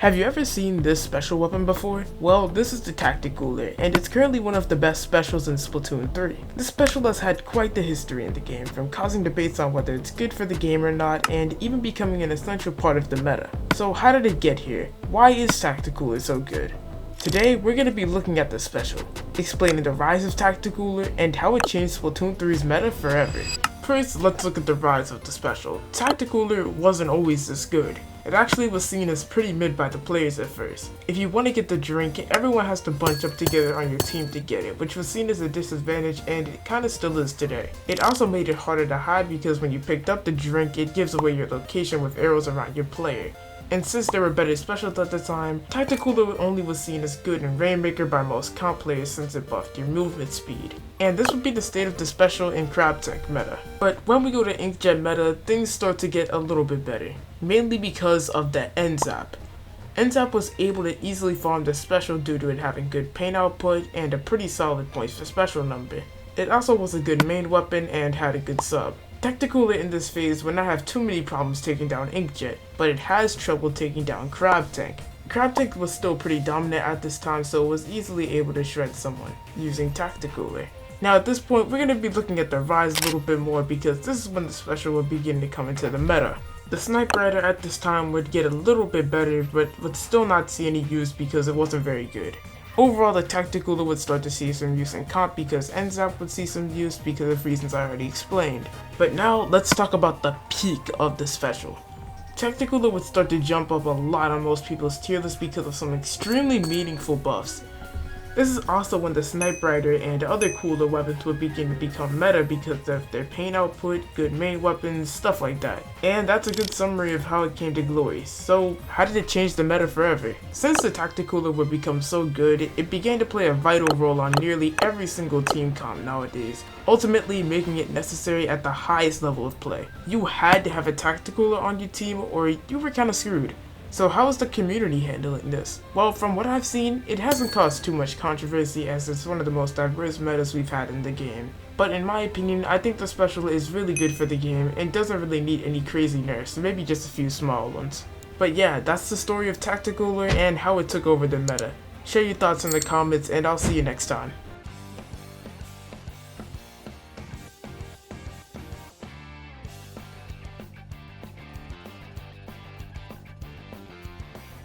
Have you ever seen this special weapon before? Well, this is the Tacticooler, and it's currently one of the best specials in Splatoon 3. This special has had quite the history in the game, from causing debates on whether it's good for the game or not, and even becoming an essential part of the meta. So how did it get here? Why is Tacticooler so good? Today, we're going to be looking at the special, explaining the rise of Tacticooler and how it changed Splatoon 3's meta forever. First, let's look at the rise of the special. Tacticooler wasn't always this good. It actually was seen as pretty mid by the players at first. If you want to get the drink, everyone has to bunch up together on your team to get it, which was seen as a disadvantage, and it kinda still is today. It also made it harder to hide because when you picked up the drink, it gives away your location with arrows around your player. And since there were better specials at the time, Tacticooler only was seen as good in Rainmaker by most comp players since it buffed your movement speed. And this would be the state of the special in Crab Tank meta. But when we go to Inkjet meta, things start to get a little bit better, mainly because of the N-Zap. N-Zap was able to easily farm the special due to it having good paint output and a pretty solid points for special number. It also was a good main weapon and had a good sub. Tacticooler in this phase would not have too many problems taking down Inkjet, but it has trouble taking down Crab Tank. Crab Tank was still pretty dominant at this time, so it was easily able to shred someone using Tacticooler. Now at this point, we're going to be looking at the rise a little bit more because this is when the special would begin to come into the meta. The Sniper Rider at this time would get a little bit better, but would still not see any use because it wasn't very good. Overall, the Tacticooler would start to see some use in comp because N-Zap would see some use because of reasons I already explained. But now, let's talk about the peak of the special. Tacticooler would start to jump up a lot on most people's tier list because of some extremely meaningful buffs. This is also when the Sniper Rider and other cooler weapons would begin to become meta because of their paint output, good main weapons, stuff like that. And that's a good summary of how it came to glory. So how did it change the meta forever? Since the Tacticooler would become so good, it began to play a vital role on nearly every single team comp nowadays, ultimately making it necessary at the highest level of play. You had to have a Tacticooler on your team or you were kinda screwed. So how is the community handling this? Well, from what I've seen, it hasn't caused too much controversy as it's one of the most diverse metas we've had in the game. But in my opinion, I think the special is really good for the game and doesn't really need any crazy nerfs, maybe just a few small ones. But yeah, that's the story of Tacticooler and how it took over the meta. Share your thoughts in the comments and I'll see you next time.